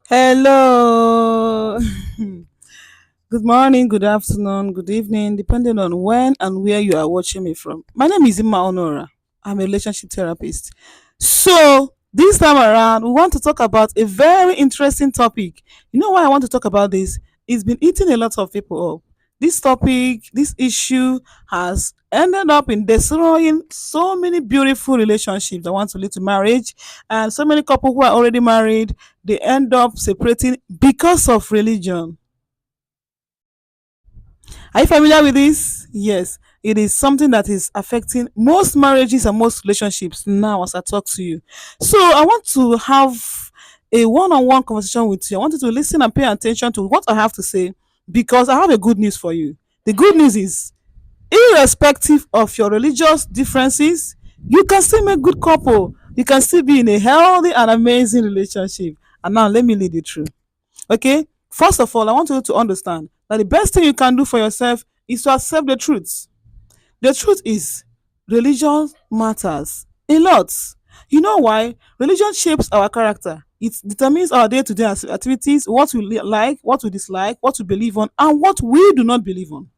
Hello. Good morning, good afternoon, good evening, depending on when and where you are watching me from. My name is Ima Honora. I'm a relationship therapist. So, this time around, we want to talk about a very interesting topic. You know why I want to talk about this? It's been eating a lot of people up. This topic, this issue has ended up in destroying so many beautiful relationships that want to lead to marriage, and so many couples who are already married, they end up separating because of religion. Are you familiar with this? Yes, it is something that is affecting most marriages and most relationships now as I talk to you. So I want to have a one-on-one conversation with you. I want you to listen and pay attention to what I have to say because I have a good news for you. The good news is, irrespective of your religious differences, you can still make good couple. You can still be in a healthy and amazing relationship. And now let me lead you through. Okay, first of all, I want you to understand that the best thing you can do for yourself is to accept the truth. The truth is, religion matters a lot. You know why? Religion shapes our character. It determines our day-to-day activities, what we like, what we dislike, what we believe on, and what we do not believe on.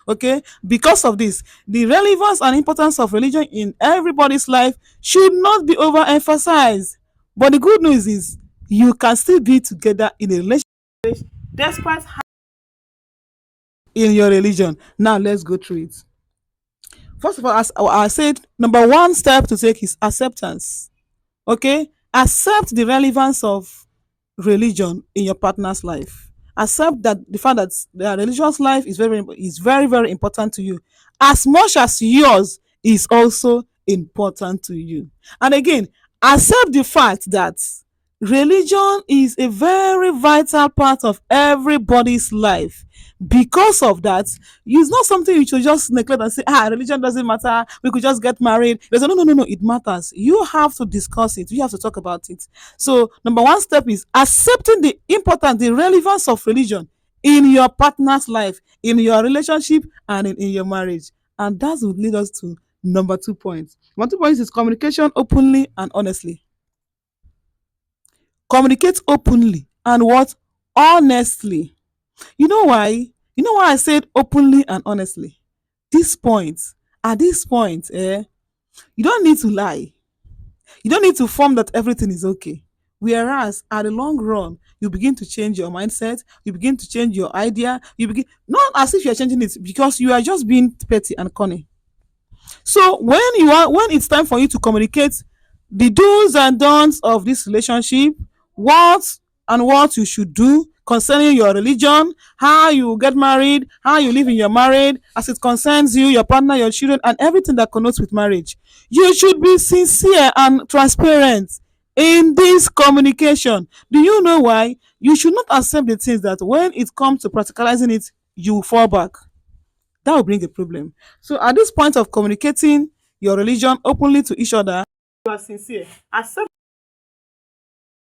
Okay, because of this, the relevance and importance of religion in everybody's life should not be overemphasized. But the good news is, you can still be together in a relationship despite in your religion. Now let's go through it. First of all, as I said, number one step to take is acceptance. Okay, accept the relevance of religion in your partner's life. Accept that the fact that their religious life is very important to you, as much as yours is also important to you. And again, accept the fact that religion is a very vital part of everybody's life. Because of that, it's not something you should just neglect and say, religion doesn't matter, we could just get married. There's a no, no, no, no, it matters. You have to discuss it, you have to talk about it. So number one step is accepting the importance, the relevance of religion in your partner's life, in your relationship, and in your marriage. And that would lead us to number 2 points. Number 2 points is communication openly and honestly. Communicate openly and what? Honestly. You know why? You know why I said openly and honestly? This point, at this point, you don't need to lie. You don't need to form that everything is okay. Whereas at the long run, you begin to change your mindset, you begin to change your idea, you begin not as if you're changing it because you are just being petty and cunning. So when it's time for you to communicate the do's and don'ts of this relationship, what and what you should do concerning your religion, how you get married, how you live in your marriage, as it concerns you, your partner, your children, and everything that connotes with marriage. You should be sincere and transparent in this communication. Do you know why? You should not accept the things that when it comes to practicalizing it, you fall back. That will bring a problem. So at this point of communicating your religion openly to each other, you are sincere. Accept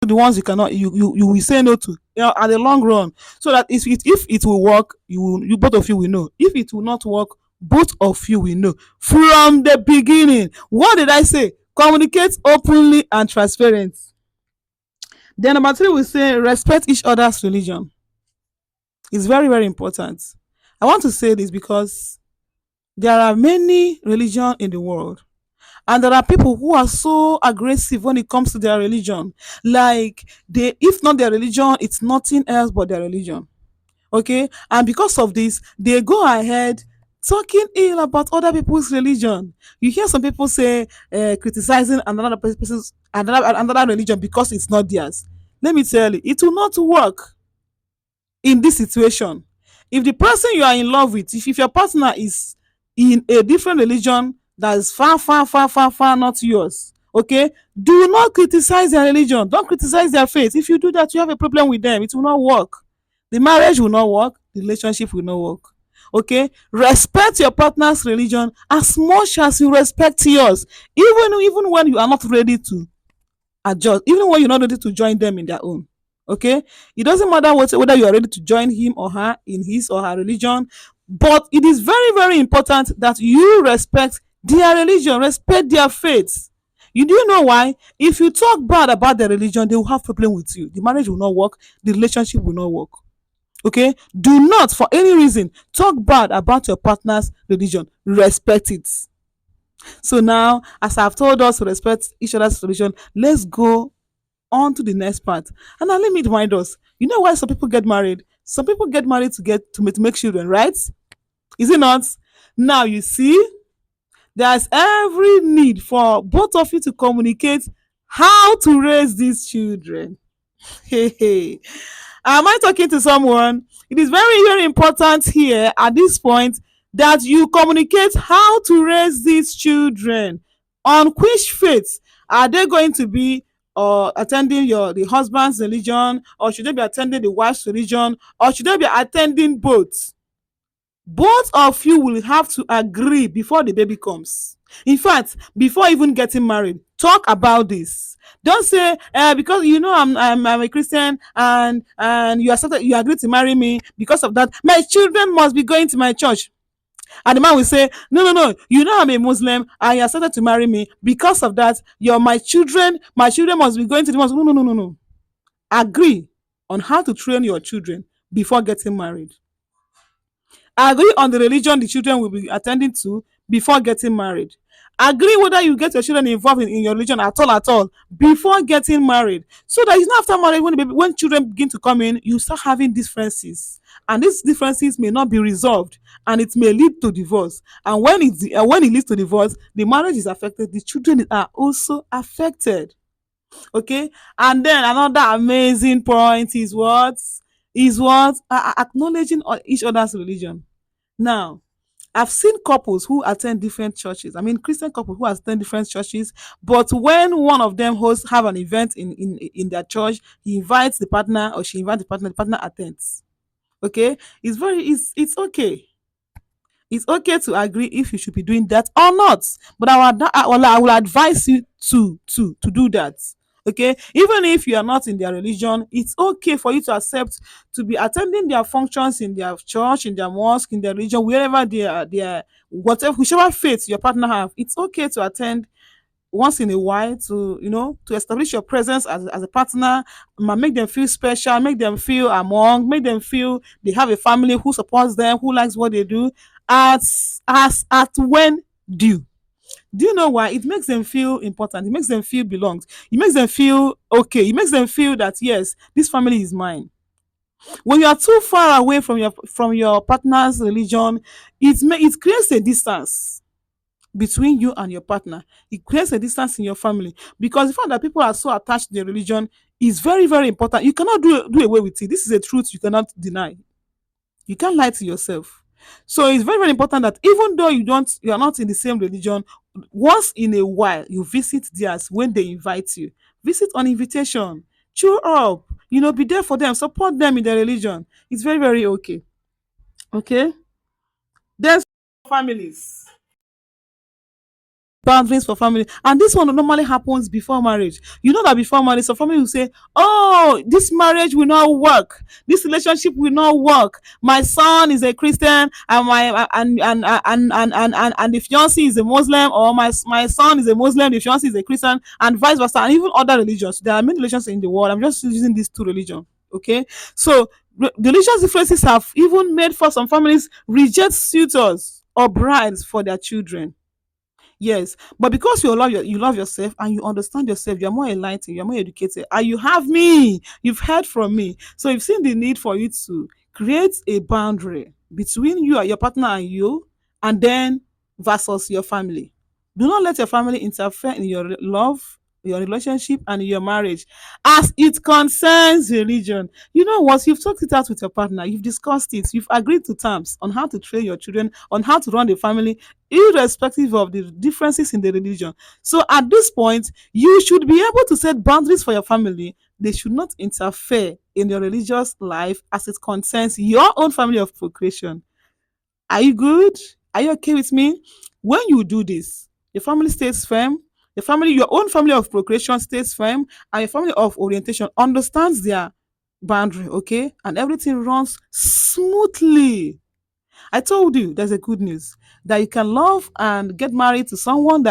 the ones you cannot, you will say no to, at the long run, so that if it will work, you both of you will know. If it will not work, both of you will know from the beginning. What did I say? Communicate openly and transparent. Then number three, we say respect each other's religion. It's very important. I want to say this because there are many religions in the world, and there are people who are so aggressive when it comes to their religion. Like, they, if not their religion, it's nothing else but their religion. Okay, and because of this, they go ahead talking ill about other people's religion. You hear some people say, criticizing another religion because it's not theirs. Let me tell you, it will not work in this situation. If the person you are in love with, if your partner is in a different religion that is far not yours, okay, do not criticize their religion, don't criticize their faith. If you do that, you have a problem with them, it will not work. The marriage will not work, the relationship will not work. Okay, respect your partner's religion as much as you respect yours, even when you are not ready to adjust, even when you're not ready to join them in their own. Okay, it doesn't matter whether you are ready to join him or her in his or her religion, but it is very important that you respect their religion, respect their faith. You do know why? If you talk bad about the religion, they will have problem with you. The marriage will not work. The relationship will not work. Okay? Do not, for any reason, talk bad about your partner's religion. Respect it. So now, as I've told us to respect each other's religion, let's go on to the next part. And now let me remind us. You know why some people get married? Some people get married to make children, right? Is it not? Now you see, there's every need for both of you to communicate how to raise these children. Hey, hey. Am I talking to someone? It is very, very important here at this point that you communicate how to raise these children. On which faith are they going to be attending the husband's religion, or should they be attending the wife's religion, or should they be attending both? Both of you will have to agree before the baby comes. In fact, before even getting married, talk about this. Don't say because you know I'm a Christian, and you agreed to marry me. Because of that, my children must be going to my church. And the man will say, no, no, no, you know I'm a Muslim and you accepted to marry me. Because of that, you're my children must be going to the mosque. No, no, no, no, no. Agree on how to train your children before getting married. Agree on the religion the children will be attending to before getting married. Agree whether you get your children involved in your religion at all before getting married. So that it's not after marriage when children begin to come in, you start having differences. And these differences may not be resolved, and it may lead to divorce. And when it leads to divorce, the marriage is affected, the children are also affected. Okay, and then another amazing point is what acknowledging each other's religion. Now, I've seen couples who attend different churches. I mean, Christian couples who attend different churches, but when one of them hosts have an event in their church, he invites the partner or she invites the partner attends. Okay, it's okay. It's okay to agree if you should be doing that or not. But I will advise you to do that. Okay, even if you are not in their religion, it's okay for you to accept to be attending their functions in their church, in their mosque, in their religion, wherever they are, whatever, whichever faith your partner have. It's okay to attend once in a while to to establish your presence as a partner, make them feel special, make them feel among, make them feel they have a family who supports them, who likes what they do, at when due. Do you know why? It makes them feel important. It makes them feel belonged. It makes them feel okay. It makes them feel that yes, this family is mine. When you are too far away from your partner's religion, it creates a distance between you and your partner. It creates a distance in your family because the fact that people are so attached to their religion is very, very important. You cannot do away with it. This is a truth you cannot deny. You can't lie to yourself. So it's very, very important that even though you are not in the same religion, once in a while you visit theirs when they invite you. Visit on invitation. Cheer up. Be there for them. Support them in their religion. It's very, very okay. Okay. Then families. Boundaries for family, and this one normally happens before marriage. You know that before marriage some family will say, oh, this marriage will not work, this relationship will not work. My son is a Christian and my and the fiance is a Muslim, or my son is a Muslim, the fiance is a Christian, and vice versa. And even other religions, there are many religions in the world. I'm just using these two religions. Okay, so the religious differences have even made for some families reject suitors or brides for their children. Yes, but because you love yourself and you understand yourself, you're more enlightened, you're more educated, and you have me, you've heard from me. So you've seen the need for you to create a boundary between you and your partner and you, and then versus your family. Do not let your family interfere in your love, your relationship, and your marriage as it concerns religion. You know what? You've talked it out with your partner, you've discussed it, you've agreed to terms on how to train your children, on how to run the family, irrespective of the differences in the religion. So at this point, you should be able to set boundaries for your family. They should not interfere in your religious life as it concerns your own family of procreation. Are you good? Are you okay with me? When you do this, your family stays firm. Your own family of procreation stays firm, and your family of orientation understands their boundary, okay? And everything runs smoothly. I told you there's a good news that you can love and get married to someone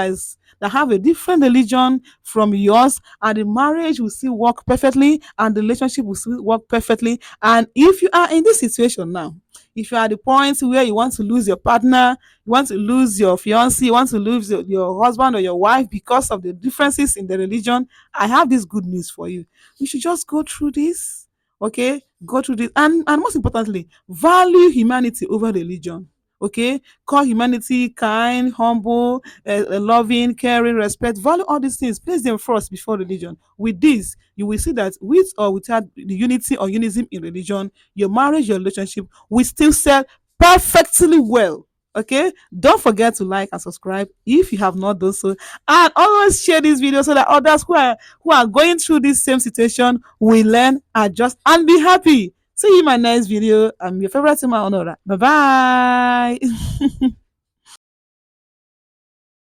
that have a different religion from yours, and the marriage will still work perfectly and the relationship will still work perfectly. And if you are in this situation now, if you are at the point where you want to lose your partner, you want to lose your fiance, you want to lose your husband or your wife because of the differences in the religion, I have this good news for you. You should just go through this. Okay, go through this, and most importantly, value humanity over religion. Okay, call humanity kind, humble, loving, caring, respect. Value all these things. Place them first before religion. With this, you will see that with or without the unity or unism in religion, your marriage, your relationship will still sell perfectly well. Okay, don't forget to like and subscribe if you have not done so, and always share this video so that others who are going through this same situation will learn, adjust, and be happy. See you in my next video. I'm your favorite Tima Honora. Bye bye.